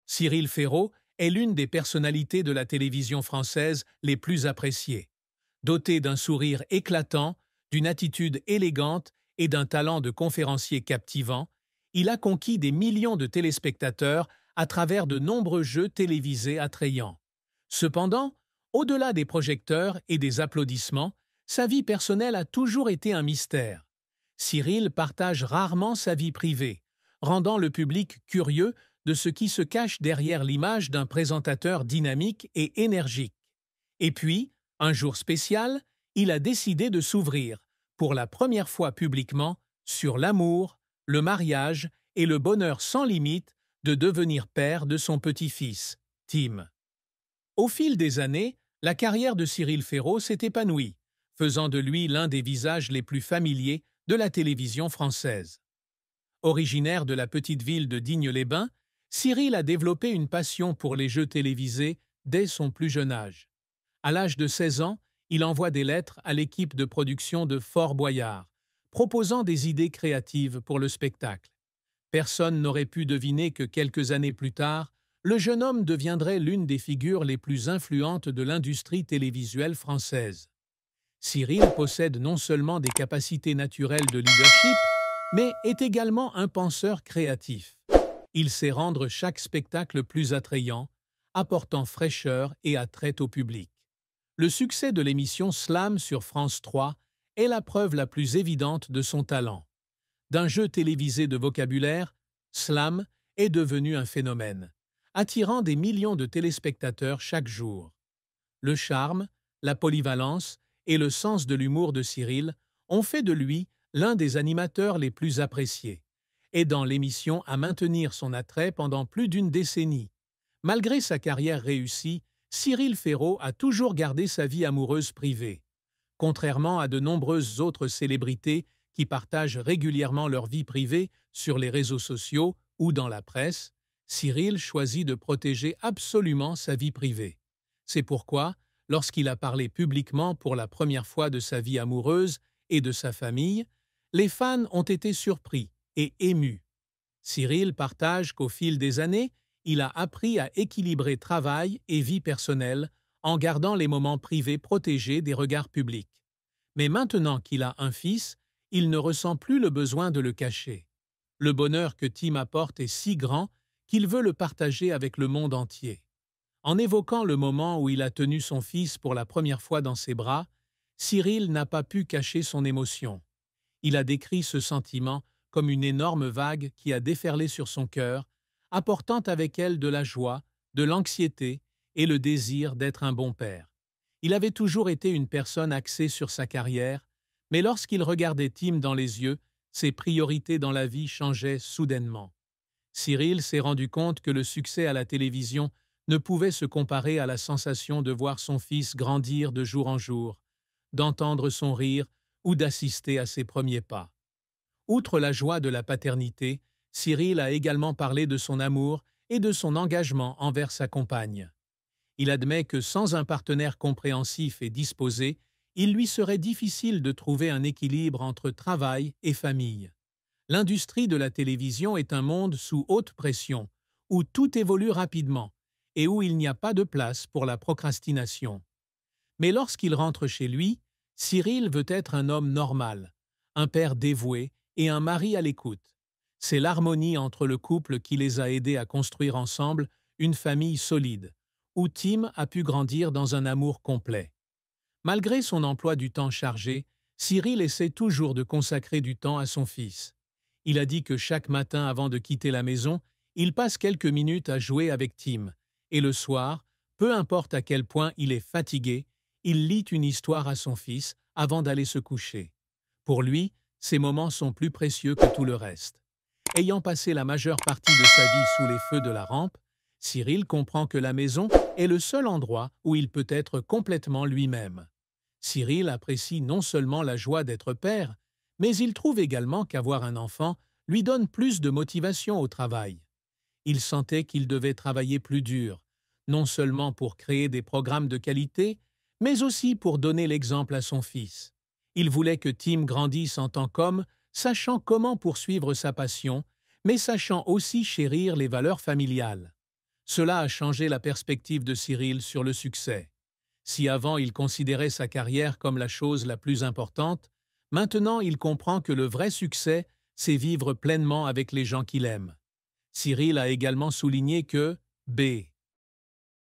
Cyril Ferraud est l'une des personnalités de la télévision française les plus appréciées. Doté d'un sourire éclatant, d'une attitude élégante et d'un talent de conférencier captivant, il a conquis des millions de téléspectateurs à travers de nombreux jeux télévisés attrayants. Cependant, au-delà des projecteurs et des applaudissements, sa vie personnelle a toujours été un mystère. Cyril partage rarement sa vie privée, rendant le public curieux de ce qui se cache derrière l'image d'un présentateur dynamique et énergique. Et puis, un jour spécial, il a décidé de s'ouvrir, pour la première fois publiquement, sur l'amour, le mariage et le bonheur sans limite de devenir père de son petit-fils, Tim. Au fil des années, la carrière de Cyril Ferraud s'est épanouie, faisant de lui l'un des visages les plus familiers de la télévision française. Originaire de la petite ville de Digne-les-Bains, Cyril a développé une passion pour les jeux télévisés dès son plus jeune âge. À l'âge de 16 ans, il envoie des lettres à l'équipe de production de Fort Boyard, proposant des idées créatives pour le spectacle. Personne n'aurait pu deviner que quelques années plus tard, le jeune homme deviendrait l'une des figures les plus influentes de l'industrie télévisuelle française. Cyril possède non seulement des capacités naturelles de leadership, mais est également un penseur créatif. Il sait rendre chaque spectacle plus attrayant, apportant fraîcheur et attrait au public. Le succès de l'émission Slam sur France 3 est la preuve la plus évidente de son talent. D'un jeu télévisé de vocabulaire, Slam est devenu un phénomène, attirant des millions de téléspectateurs chaque jour. Le charme, la polyvalence et le sens de l'humour de Cyril ont fait de lui l'un des animateurs les plus appréciés, aidant l'émission à maintenir son attrait pendant plus d'une décennie. Malgré sa carrière réussie, Cyril Ferraud a toujours gardé sa vie amoureuse privée. Contrairement à de nombreuses autres célébrités qui partagent régulièrement leur vie privée sur les réseaux sociaux ou dans la presse, Cyril choisit de protéger absolument sa vie privée. C'est pourquoi, lorsqu'il a parlé publiquement pour la première fois de sa vie amoureuse et de sa famille, les fans ont été surpris et émus. Cyril partage qu'au fil des années, il a appris à équilibrer travail et vie personnelle en gardant les moments privés protégés des regards publics. Mais maintenant qu'il a un fils, il ne ressent plus le besoin de le cacher. Le bonheur que Tim apporte est si grand qu'il veut le partager avec le monde entier. En évoquant le moment où il a tenu son fils pour la première fois dans ses bras, Cyril n'a pas pu cacher son émotion. Il a décrit ce sentiment comme une énorme vague qui a déferlé sur son cœur, apportant avec elle de la joie, de l'anxiété et le désir d'être un bon père. Il avait toujours été une personne axée sur sa carrière, mais lorsqu'il regardait Tim dans les yeux, ses priorités dans la vie changeaient soudainement. Cyril s'est rendu compte que le succès à la télévision ne pouvait se comparer à la sensation de voir son fils grandir de jour en jour, d'entendre son rire ou d'assister à ses premiers pas. Outre la joie de la paternité, Cyril a également parlé de son amour et de son engagement envers sa compagne. Il admet que sans un partenaire compréhensif et disposé, il lui serait difficile de trouver un équilibre entre travail et famille. L'industrie de la télévision est un monde sous haute pression, où tout évolue rapidement et où il n'y a pas de place pour la procrastination. Mais lorsqu'il rentre chez lui, Cyril veut être un homme normal, un père dévoué et un mari à l'écoute. C'est l'harmonie entre le couple qui les a aidés à construire ensemble une famille solide, où Tim a pu grandir dans un amour complet. Malgré son emploi du temps chargé, Cyril essaie toujours de consacrer du temps à son fils. Il a dit que chaque matin avant de quitter la maison, il passe quelques minutes à jouer avec Tim, et le soir, peu importe à quel point il est fatigué, il lit une histoire à son fils avant d'aller se coucher. Pour lui, ces moments sont plus précieux que tout le reste. Ayant passé la majeure partie de sa vie sous les feux de la rampe, Cyril comprend que la maison est le seul endroit où il peut être complètement lui-même. Cyril apprécie non seulement la joie d'être père, mais il trouve également qu'avoir un enfant lui donne plus de motivation au travail. Il sentait qu'il devait travailler plus dur, non seulement pour créer des programmes de qualité, mais aussi pour donner l'exemple à son fils. Il voulait que Tim grandisse en tant qu'homme, sachant comment poursuivre sa passion, mais sachant aussi chérir les valeurs familiales. Cela a changé la perspective de Cyril sur le succès. Si avant il considérait sa carrière comme la chose la plus importante, maintenant il comprend que le vrai succès, c'est vivre pleinement avec les gens qu'il aime. Cyril a également souligné que B.